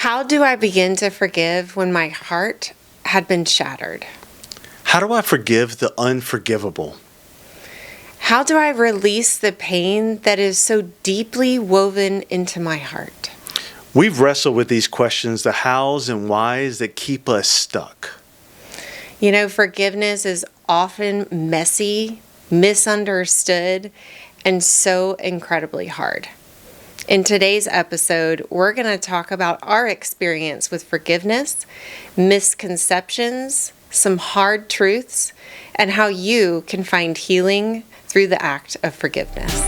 How do I begin to forgive when my heart had been shattered? How do I forgive the unforgivable? How do I release the pain that is so deeply woven into my heart? We've wrestled with these questions, the hows and whys that keep us stuck. You know, forgiveness is often messy, misunderstood, and so incredibly hard. In today's episode, we're going to talk about our experience with forgiveness, misconceptions, some hard truths, and how you can find healing through the act of forgiveness.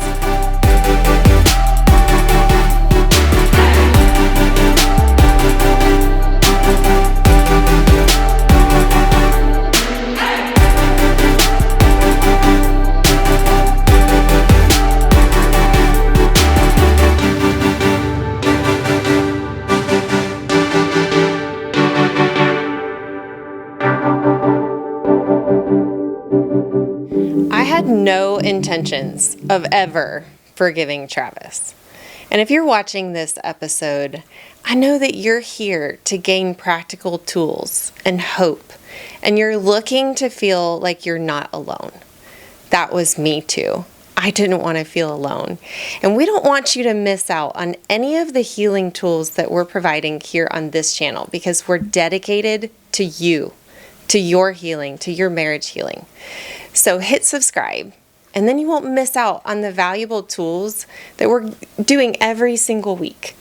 I had no intentions of ever forgiving Travis. And if you're watching this episode, I know that you're here to gain practical tools and hope, and you're looking to feel like you're not alone. That was me too. I didn't want to feel alone. And we don't want you to miss out on any of the healing tools that we're providing here on this channel because we're dedicated to you, to your healing, to your marriage healing. So hit subscribe, and then you won't miss out on the valuable tools that we're doing every single week.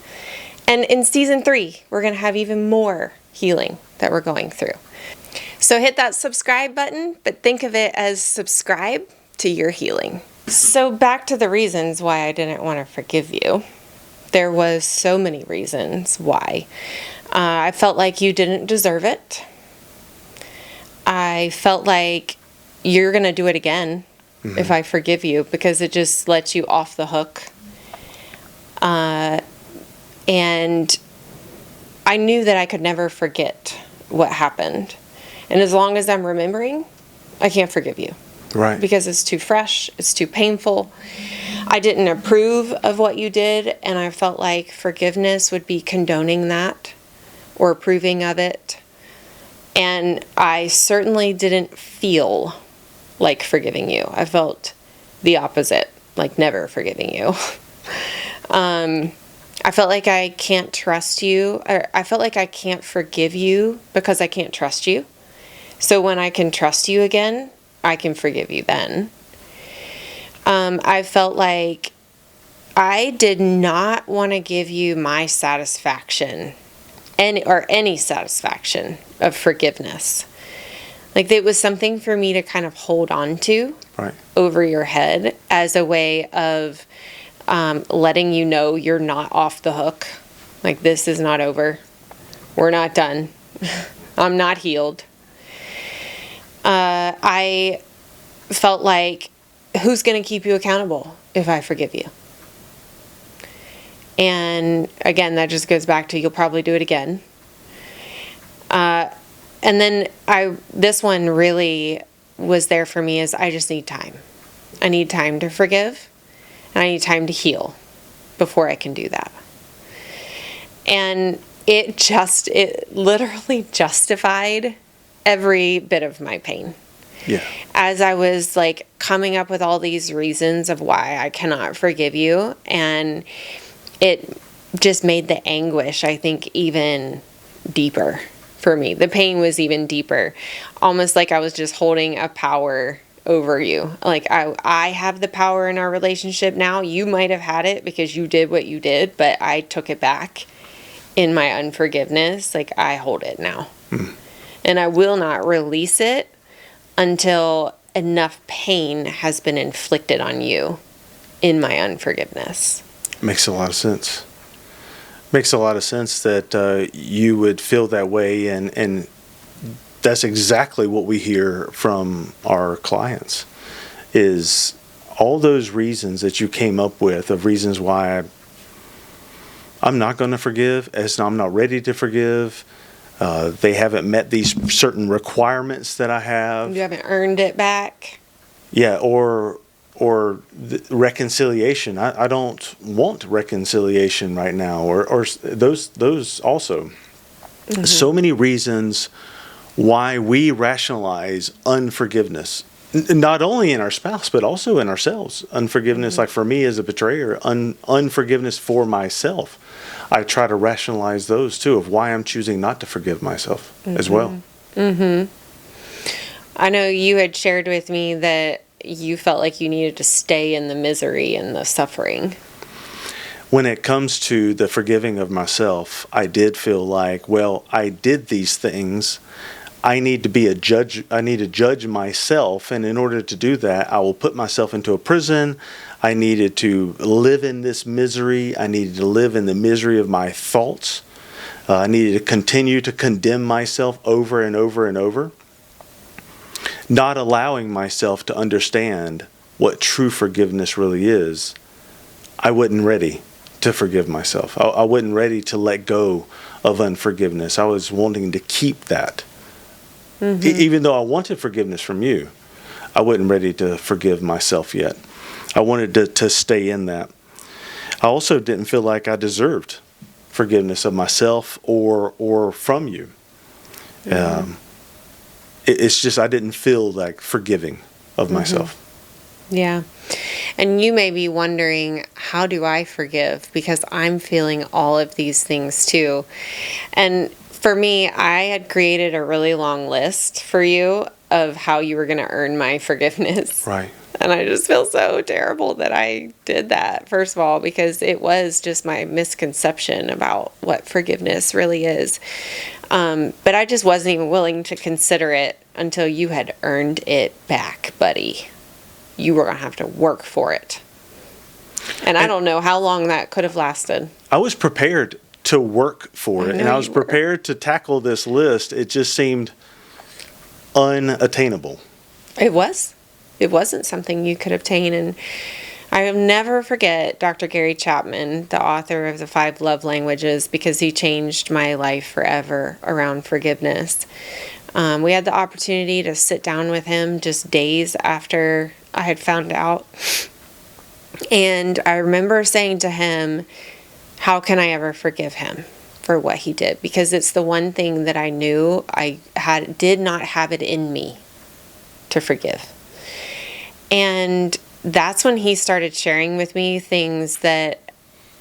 And in season 3, we're going to have even more healing that we're going through. So hit that subscribe button, but think of it as subscribe to your healing. So back to the reasons why I didn't want to forgive you. There was so many reasons why. I felt like you didn't deserve it. I felt like you're going to do it again if I forgive you because it just lets you off the hook. And I knew that I could never forget what happened. And as long as I'm remembering, I can't forgive you. Right. Because it's too fresh, it's too painful. I didn't approve of what you did, and I felt like forgiveness would be condoning that or approving of it. And I certainly didn't feel like forgiving you. I felt the opposite, like never forgiving you. I felt like I can't trust you. Or I felt like I can't forgive you because I can't trust you. So when I can trust you again, I can forgive you then. I felt like I did not want to give you my satisfaction any satisfaction of forgiveness. Like it was something for me to kind of hold on to over your head as a way of letting you know you're not off the hook. Like this is not over. We're not done. I'm not healed. I felt like, who's going to keep you accountable if I forgive you? And again, that just goes back to you'll probably do it again. And then this one really was there for me is I just need time. I need time to forgive, and I need time to heal before I can do that. And it literally justified every bit of my pain. Yeah. As I was like coming up with all these reasons of why I cannot forgive you, and it just made the anguish, I think, even deeper for me. The pain was even deeper, almost like I was just holding a power over you. Like I have the power in our relationship now. You might have had it because you did what you did, but I took it back in my unforgiveness. Like I hold it now. And I will not release it until enough pain has been inflicted on you in my unforgiveness. Makes a lot of sense. Makes a lot of sense that you would feel that way, and that's exactly what we hear from our clients is all those reasons that you came up with of reasons why I'm not going to forgive, as I'm not ready to forgive. They haven't met these certain requirements that I have. You haven't earned it back. Yeah, or reconciliation. I don't want reconciliation right now, or those also. So many reasons why we rationalize unforgiveness, not only in our spouse, but also in ourselves. Unforgiveness, like for me as a betrayer, unforgiveness for myself. I try to rationalize those too, of why I'm choosing not to forgive myself as well. I know you had shared with me that you felt like you needed to stay in the misery and the suffering. When it comes to the forgiving of myself, I did feel like, well, I did these things. I need to be a judge. I need to judge myself. And in order to do that, I will put myself into a prison. I needed to live in this misery. I needed to live in the misery of my thoughts. I needed to continue to condemn myself over and over and over, not allowing myself to understand what true forgiveness really is. I wasn't ready to forgive myself. I wasn't ready to let go of unforgiveness. I was wanting to keep that. Even though I wanted forgiveness from you, I wasn't ready to forgive myself yet. I wanted to stay in that. I also didn't feel like I deserved forgiveness of myself or from you. It's just I didn't feel like forgiving of myself. Yeah. And you may be wondering, how do I forgive? Because I'm feeling all of these things too. And for me, I had created a really long list for you of how you were going to earn my forgiveness. Right. And I just feel so terrible that I did that, first of all, because it was just my misconception about what forgiveness really is. But I just wasn't even willing to consider it until you had earned it back, buddy. You were going to have to work for it. And I don't know how long that could have lasted. I was prepared to work for it, and I was you were. prepared to tackle this list. It just seemed unattainable. It was. It wasn't something you could obtain. And I will never forget Dr. Gary Chapman, the author of the 5 Love Languages, because he changed my life forever around forgiveness. We had the opportunity to sit down with him just days after I had found out. And I remember saying to him, how can I ever forgive him for what he did? Because it's the one thing that I knew I did not have it in me to forgive. And that's when he started sharing with me things that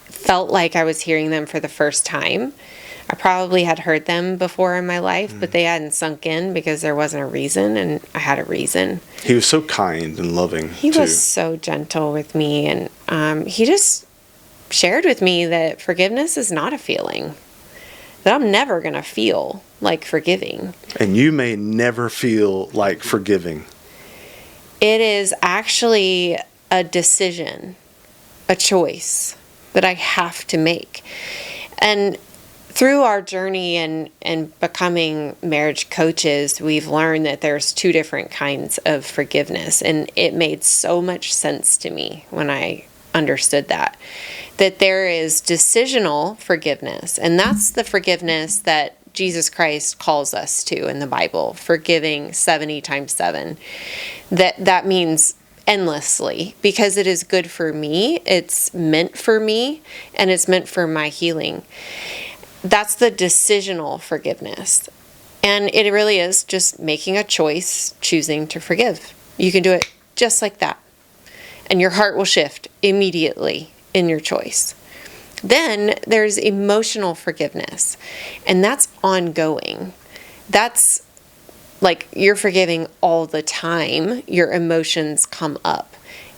felt like I was hearing them for the first time. I probably had heard them before in my life, but they hadn't sunk in because there wasn't a reason, and I had a reason. He was so kind and loving, He too. was so gentle with me, and he just shared with me that forgiveness is not a feeling, that I'm never going to feel like forgiving. And you may never feel like forgiving. It is actually a decision, a choice that I have to make. And through our journey and becoming marriage coaches, we've learned that there's 2 different kinds of forgiveness. And it made so much sense to me when I understood that there is decisional forgiveness. And that's the forgiveness that Jesus Christ calls us to in the Bible, forgiving 70 times 7. That means endlessly, because it is good for me, it's meant for me, and it's meant for my healing. That's the decisional forgiveness. And it really is just making a choice, choosing to forgive. You can do it just like that. And your heart will shift immediately in your choice. Then there's emotional forgiveness, and that's ongoing. That's like you're forgiving all the time. Your emotions come up.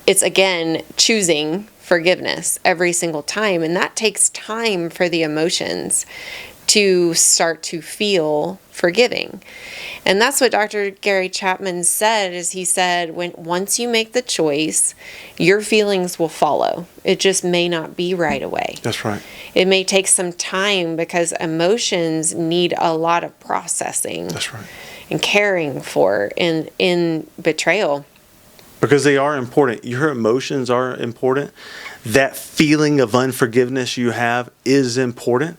It's, again, choosing forgiveness every single time, and that takes time for the emotions to start to feel forgiving. And that's what Dr. Gary Chapman said, is he said, once you make the choice, your feelings will follow. It just may not be right away. That's right. It may take some time because emotions need a lot of processing. That's right. And caring for in betrayal. Because they are important. Your emotions are important. That feeling of unforgiveness you have is important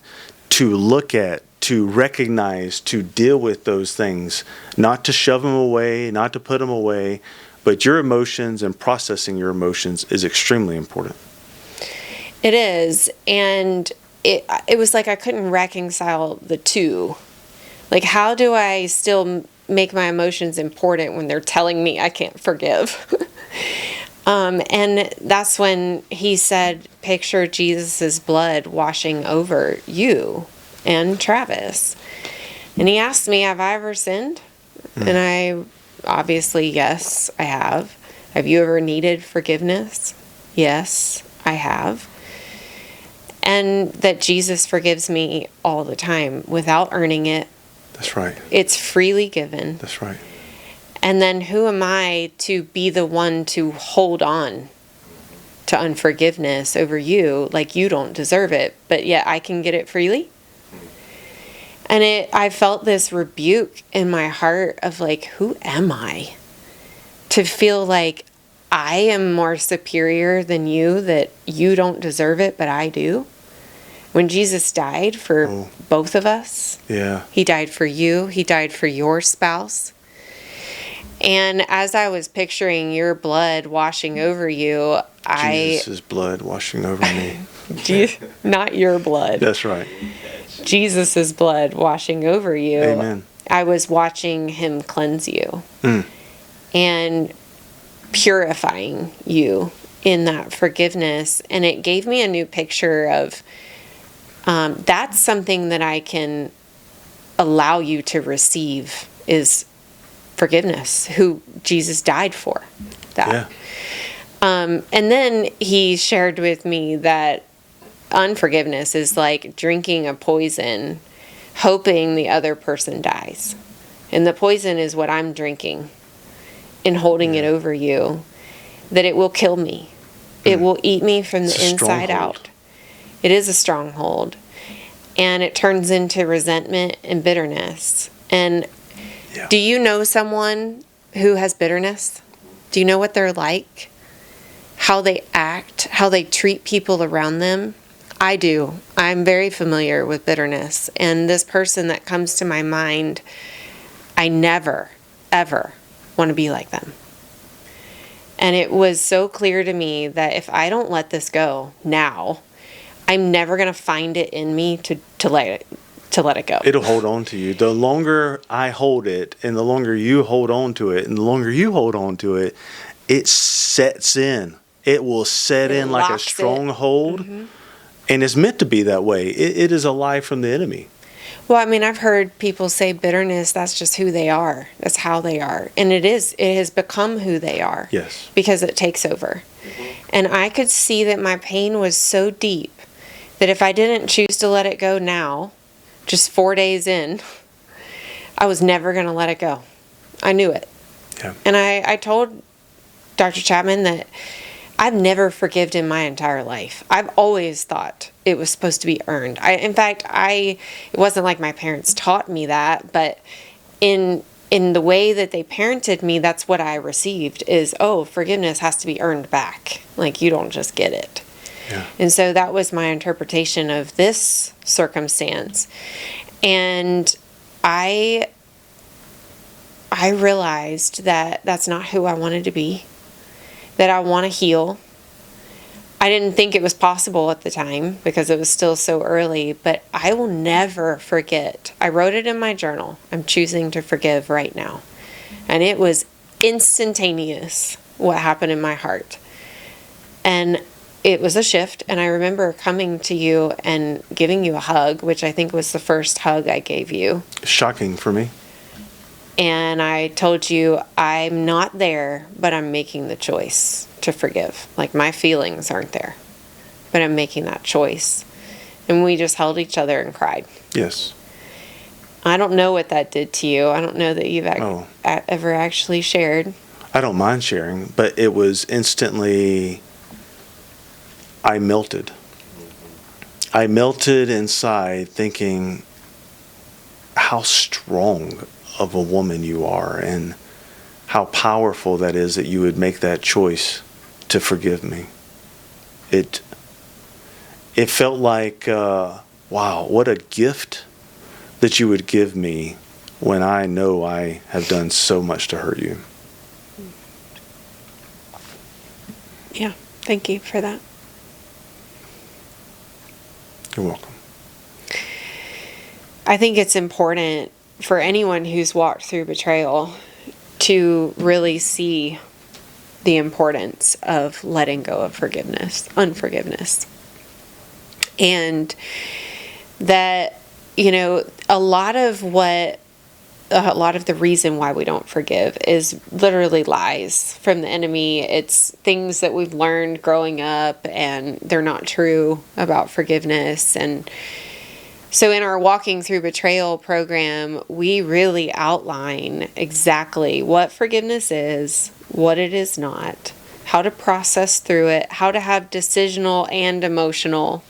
to look at, to recognize, to deal with those things. Not to shove them away, not to put them away, But your emotions and processing your emotions is extremely important. It is. And it was like I couldn't reconcile the two. Like, how do I still make my emotions important when they're telling me I can't forgive? And that's when he said, picture Jesus's blood washing over you and Travis. And he asked me, have I ever sinned? And I obviously, yes, I have. Have you ever needed forgiveness? Yes, I have. And that Jesus forgives me all the time without earning it. That's right. It's freely given. That's right. And then who am I to be the one to hold on to unforgiveness over you like you don't deserve it, but yet I can get it freely? And I felt this rebuke in my heart of like, who am I to feel like I am more superior than you, that you don't deserve it, but I do? When Jesus died for both of us, he died for you, he died for your spouse. And as I was picturing your blood washing over you, Jesus' blood washing over me. Not your blood. That's right. Jesus' blood washing over you. Amen. I was watching him cleanse you and purifying you in that forgiveness. And it gave me a new picture of that's something that I can allow you to receive, is forgiveness, who Jesus died for that. Yeah. And then he shared with me that unforgiveness is like drinking a poison, hoping the other person dies. And the poison is what I'm drinking and holding it over you, that it will kill me. It will eat me from the inside out. It is a stronghold. And it turns into resentment and bitterness. And do you know someone who has bitterness? Do you know what they're like? How they act, how they treat people around them? I do. I'm very familiar with bitterness. And this person that comes to my mind, I never, ever want to be like them. And it was so clear to me that if I don't let this go now, I'm never going to find it in me to let it go. It'll hold on to you. The longer I hold it, and the longer you hold on to it, and the longer you hold on to it, it sets in. It will set in like a stronghold. And it's meant to be that way. It is a lie from the enemy. Well, I mean, I've heard people say bitterness, that's just who they are. That's how they are. And it has become who they are. Yes. Because it takes over. And I could see that my pain was so deep that if I didn't choose to let it go now, just 4 days in, I was never going to let it go. I knew it. Yeah. And I told Dr. Chapman that I've never forgiven in my entire life. I've always thought it was supposed to be earned. It wasn't like my parents taught me that, but in the way that they parented me, that's what I received is, forgiveness has to be earned back. Like, you don't just get it. Yeah. And so that was my interpretation of this circumstance. And I realized that that's not who I wanted to be, that I want to heal. I didn't think it was possible at the time because it was still so early, but I will never forget. I wrote it in my journal. I'm choosing to forgive right now. And it was instantaneous what happened in my heart. And it was a shift, and I remember coming to you and giving you a hug, which I think was the first hug I gave you. Shocking for me. And I told you, I'm not there, but I'm making the choice to forgive. Like, my feelings aren't there, but I'm making that choice. And we just held each other and cried. Yes. I don't know what that did to you. I don't know that you've ever actually shared. I don't mind sharing, but it was instantly, I melted. I melted inside thinking how strong of a woman you are and how powerful that is that you would make that choice to forgive me. It felt like, wow, what a gift that you would give me when I know I have done so much to hurt you. Yeah. Thank you for that. You're welcome. I think it's important for anyone who's walked through betrayal to really see the importance of letting go of unforgiveness. And that, a lot of the reason why we don't forgive is literally lies from the enemy. It's things that we've learned growing up and they're not true about forgiveness. And so in our Walking Through Betrayal program, we really outline exactly what forgiveness is, what it is not, how to process through it, how to have decisional and emotional,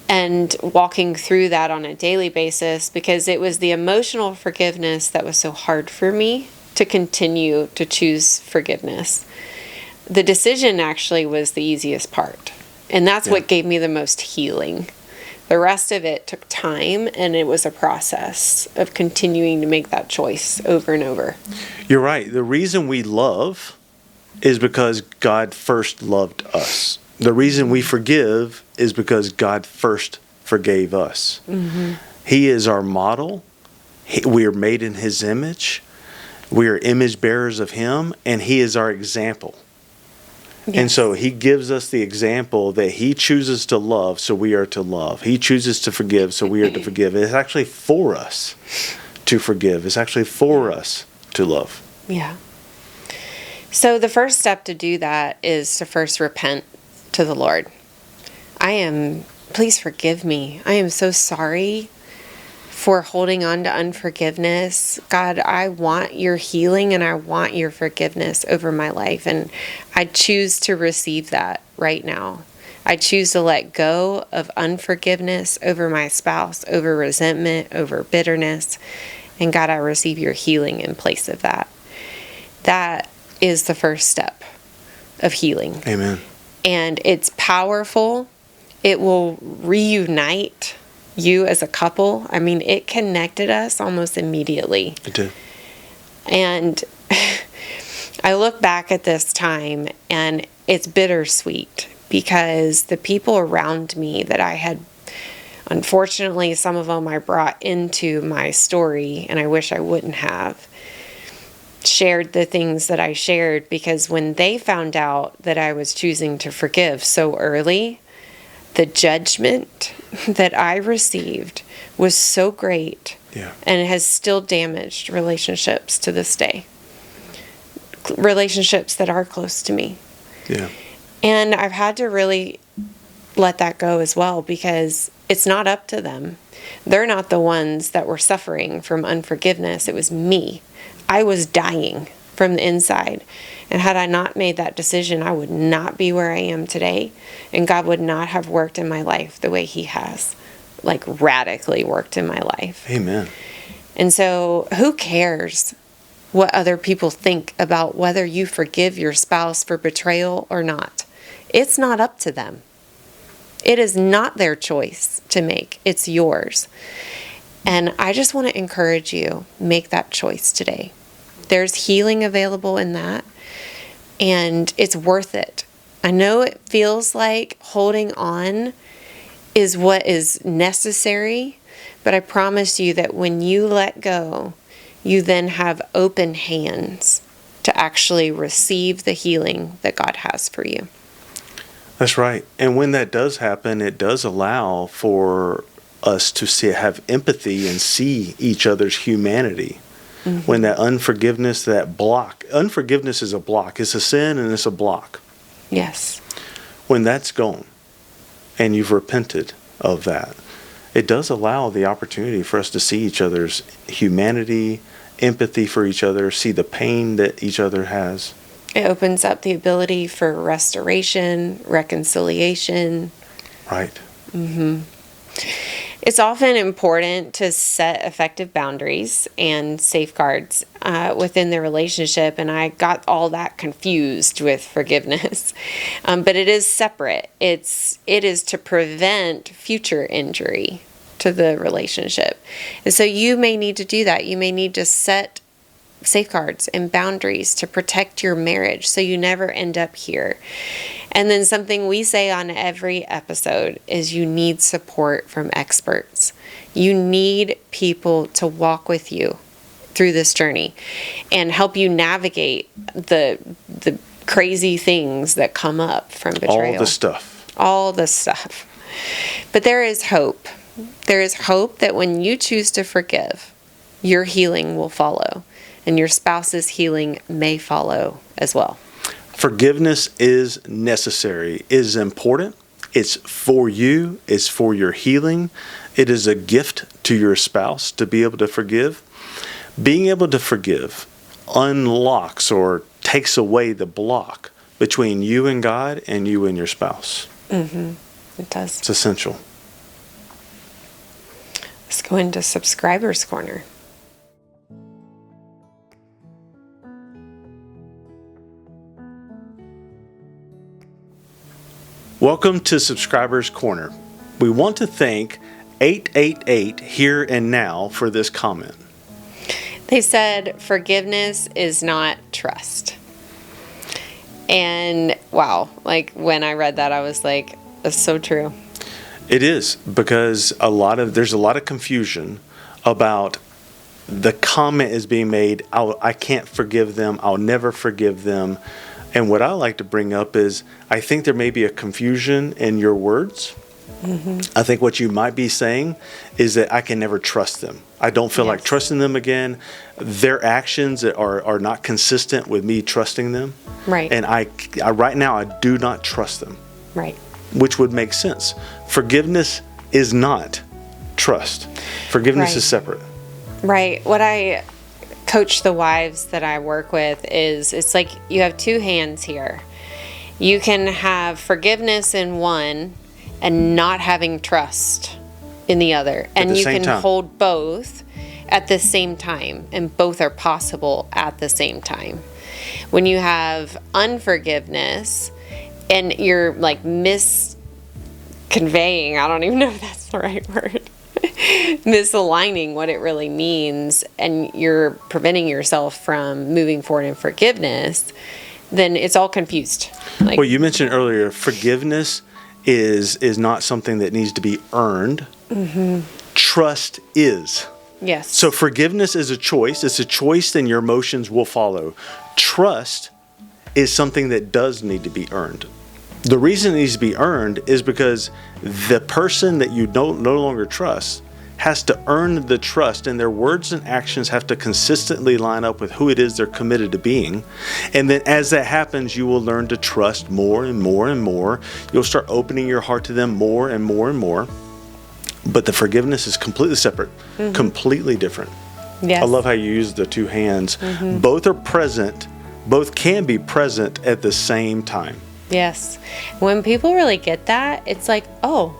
and walking through that on a daily basis, because it was the emotional forgiveness that was so hard for me to continue to choose forgiveness. The decision actually was the easiest part, and that's what gave me the most healing. The rest of it took time, and it was a process of continuing to make that choice over and over. You're right. The reason we love is because God first loved us. The reason we forgive is because God first forgave us. Mm-hmm. He is our model. We are made in His image. We are image bearers of Him, and He is our example. Yes. And so He gives us the example that He chooses to love, so we are to love. He chooses to forgive, so we are to forgive. It's actually for us to forgive. It's actually for us to love. Yeah. So the first step to do that is to first repent to the Lord. Please forgive me. I am so sorry for holding on to unforgiveness. God, I want your healing and I want your forgiveness over my life. And I choose to receive that right now. I choose to let go of unforgiveness over my spouse, over resentment, over bitterness. And God, I receive your healing in place of that. That is the first step of healing. Amen. And it's powerful. It will reunite you as a couple. I mean, it connected us almost immediately. It did. And I look back at this time and it's bittersweet because the people around me that I had, unfortunately, some of them I brought into my story, and I wish I wouldn't have shared the things that I shared, because when they found out that I was choosing to forgive so early, the judgment that I received was so great, and it has still damaged relationships to this day. Relationships that are close to me. Yeah. And I've had to really let that go as well, because it's not up to them. They're not the ones that were suffering from unforgiveness. It was me. I was dying from the inside. And had I not made that decision, I would not be where I am today. And God would not have worked in my life the way He has, like radically worked in my life. Amen. And so who cares what other people think about whether you forgive your spouse for betrayal or not? It's not up to them. It is not their choice to make. It's yours. And I just want to encourage you, make that choice today. There's healing available in that, and it's worth it. I know it feels like holding on is what is necessary, but I promise you that when you let go, you then have open hands to actually receive the healing that God has for you. That's right. And when that does happen, it does allow for us to have empathy and see each other's humanity. Mm-hmm. When that unforgiveness, unforgiveness is a block. It's a sin and it's a block. Yes. When that's gone and you've repented of that, it does allow the opportunity for us to see each other's humanity, empathy for each other, see the pain that each other has. It opens up the ability for restoration, reconciliation. Right. Mm-hmm. It's often important to set effective boundaries and safeguards within the relationship, and I got all that confused with forgiveness. But it is separate. It is to prevent future injury to the relationship. And so you may need to do that. You may need to set safeguards and boundaries to protect your marriage so you never end up here. And then something we say on every episode is you need support from experts. You need people to walk with you through this journey and help you navigate the crazy things that come up from betrayal. All the stuff. But there is hope. There is hope that when you choose to forgive, your healing will follow, and your spouse's healing may follow as well. Forgiveness is necessary. It is important. It's for you. It's for your healing. It is a gift to your spouse to be able to forgive. Being able to forgive unlocks or takes away the block between you and God and you and your spouse. It does. It's essential. Let's go into Subscribers Corner. Welcome to Subscribers Corner. We want to thank 888 Here and Now for this comment. They said forgiveness is not trust. And wow, like when I read that, I was like, that's so true. It is, because there's a lot of confusion about the comment is being made, I can't forgive them, I'll never forgive them. And what I like to bring up is, I think there may be a confusion in your words. I think what you might be saying is that I can never trust them. I don't feel like trusting them again. Their actions are not consistent with me trusting them. Right. And I right now, I do not trust them. Right. Which would make sense. Forgiveness is not trust. Forgiveness is separate. Right. What I coach the wives that I work with is, it's like you have two hands here. You can have forgiveness in one and not having trust in the other. And you can hold both at the same time, and both are possible at the same time. When you have unforgiveness and you're like misconveying, I don't even know if that's the right word, misaligning what it really means, and you're preventing yourself from moving forward in forgiveness, then it's all confused. Like, well, you mentioned earlier, forgiveness is not something that needs to be earned. Trust is. Yes. So forgiveness is a choice. It's a choice, then your emotions will follow. Trust is something that does need to be earned. The reason it needs to be earned is because the person that you no longer trust has to earn the trust, and their words and actions have to consistently line up with who it is they're committed to being. And then as that happens, you will learn to trust more and more and more. You'll start opening your heart to them more and more and more. But the forgiveness is completely separate, completely different. Yes. I love how you use the two hands. Both are present. Both can be present at the same time. Yes. When people really get that, it's like, oh,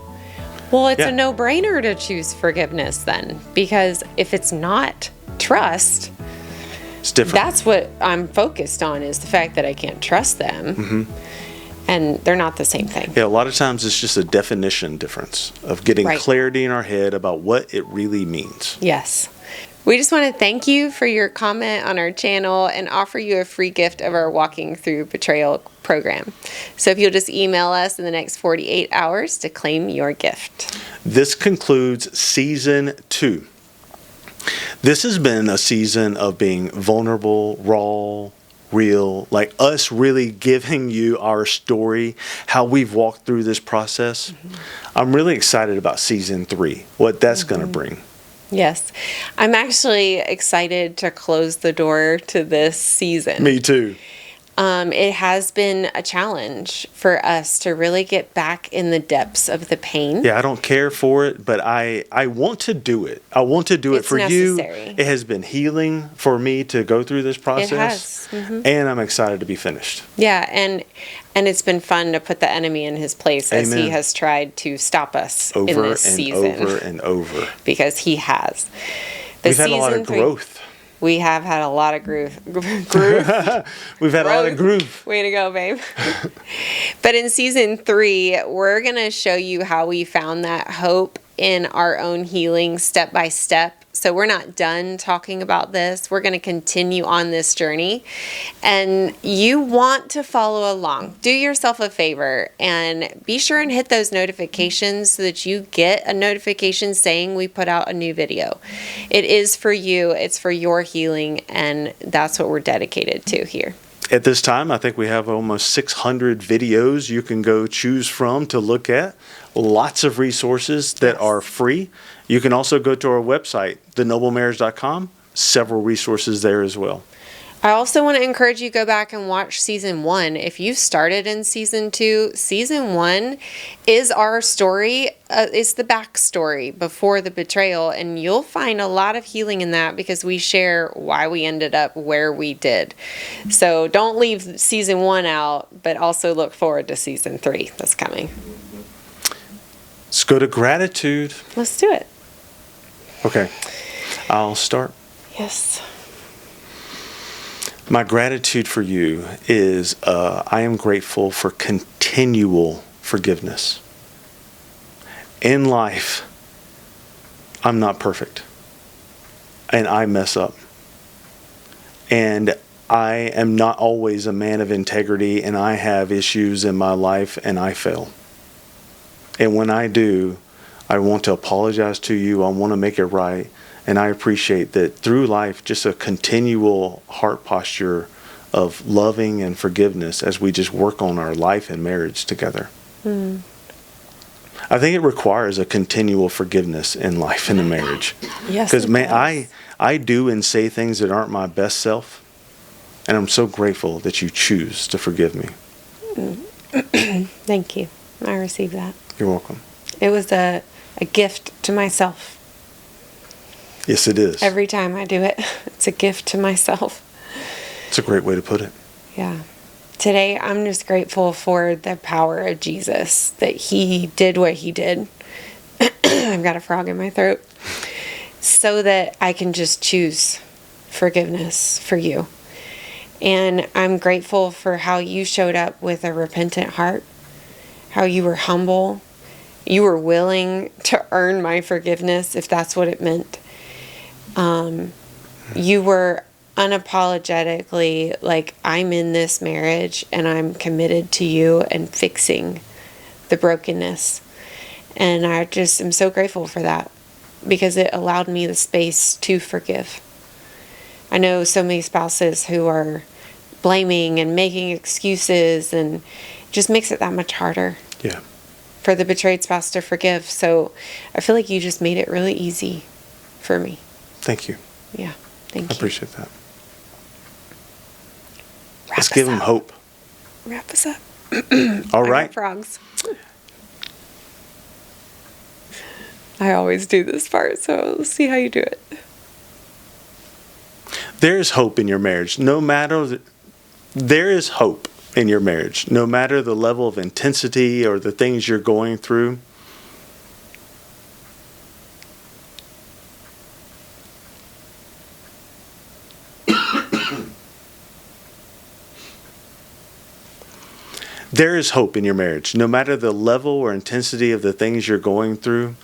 well, it's a no-brainer to choose forgiveness then. Because if it's not trust, it's different. That's what I'm focused on, is the fact that I can't trust them. And they're not the same thing. Yeah, a lot of times it's just a definition difference of getting clarity in our head about what it really means. Yes. We just want to thank you for your comment on our channel and offer you a free gift of our Walking Through Betrayal program. So if you'll just email us in the next 48 hours to claim your gift. This concludes season 2. This has been a season of being vulnerable, raw, real, like us really giving you our story, how we've walked through this process. I'm really excited about season 3, what that's going to bring. Yes. I'm actually excited to close the door to this season. Me too. It has been a challenge for us to really get back in the depths of the pain. Yeah, I don't care for it, but I want to do it. I want to do it for necessary. You. It has been healing for me to go through this process. It has. And I'm excited to be finished. Yeah, and it's been fun to put the enemy in his place as he has tried to stop us in this season. Over and over. Because he has. We've had a lot of growth. We have had a lot of groove. We've had a lot of groove. Way to go, babe. But in season 3, we're going to show you how we found that hope in our own healing step by step. So we're not done talking about this. We're going to continue on this journey. And you want to follow along. Do yourself a favor and be sure and hit those notifications so that you get a notification saying we put out a new video. It is for you. It's for your healing. And that's what we're dedicated to here. At this time, I think we have almost 600 videos you can go choose from to look at. Lots of resources that are free. You can also go to our website, thenoblemarriage.com. Several resources there as well. I also want to encourage you to go back and watch season 1. If you started in season 2, season 1 is our story. It's the backstory before the betrayal, and you'll find a lot of healing in that because we share why we ended up where we did. So don't leave season 1 out, but also look forward to season 3 that's coming. Let's go to gratitude. Let's do it. Okay, I'll start. Yes. My gratitude for you is I am grateful for continual forgiveness. In life, I'm not perfect. And I mess up. And I am not always a man of integrity, and I have issues in my life, and I fail. And when I do, I want to apologize to you. I want to make it right. And I appreciate that through life, just a continual heart posture of loving and forgiveness as we just work on our life and marriage together. Mm. I think it requires a continual forgiveness in life and in marriage. Yes. Because I do and say things that aren't my best self. And I'm so grateful that you choose to forgive me. Thank you. I received that. You're welcome. It was a gift to myself. Yes, it is. Every time I do it, it's a gift to myself. It's a great way to put it. Yeah. Today, I'm just grateful for the power of Jesus, that he did what he did. I've got a frog in my throat. So that I can just choose forgiveness for you. And I'm grateful for how you showed up with a repentant heart, how you were humble. You were willing to earn my forgiveness if that's what it meant. You were unapologetically like, I'm in this marriage and I'm committed to you and fixing the brokenness. And I just am so grateful for that because it allowed me the space to forgive. I know so many spouses who are blaming and making excuses, and it just makes it that much harder. Yeah. For the betrayed spouse to forgive. So I feel like you just made it really easy for me. Thank you. Yeah, thank you. I appreciate that. Let's give them hope. Wrap us up. All right. Frogs. I always do this part, so let's see how you do it. There is hope in your marriage. There is hope in your marriage, no matter the level of intensity or the things you're going through. There is hope in your marriage, no matter the level or intensity of the things you're going through.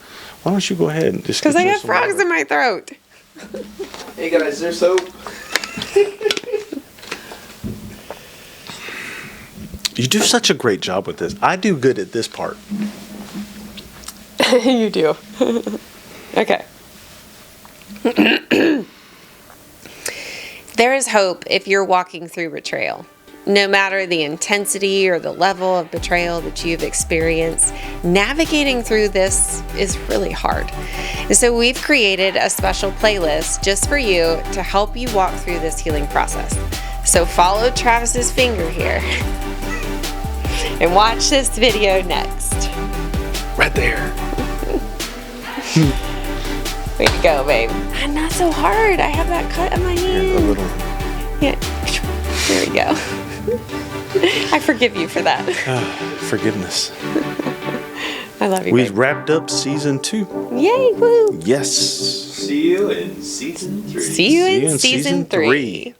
Why don't you go ahead and just... Because I got frogs in my throat. Hey guys, there's hope. You do such a great job with this. I do good at this part. You do. Okay. There is hope if you're walking through betrayal. No matter the intensity or the level of betrayal that you've experienced, navigating through this is really hard. And so we've created a special playlist just for you to help you walk through this healing process. So follow Travis's finger here and watch this video next. Right there. Way to go, babe. Not so hard. I have that cut on my hand. A little. Yeah. There we go. I forgive you for that. Forgiveness. I love you, We babe. wrapped up season 2. Yay, woo. Yes. See you in season 3. See you in season 3.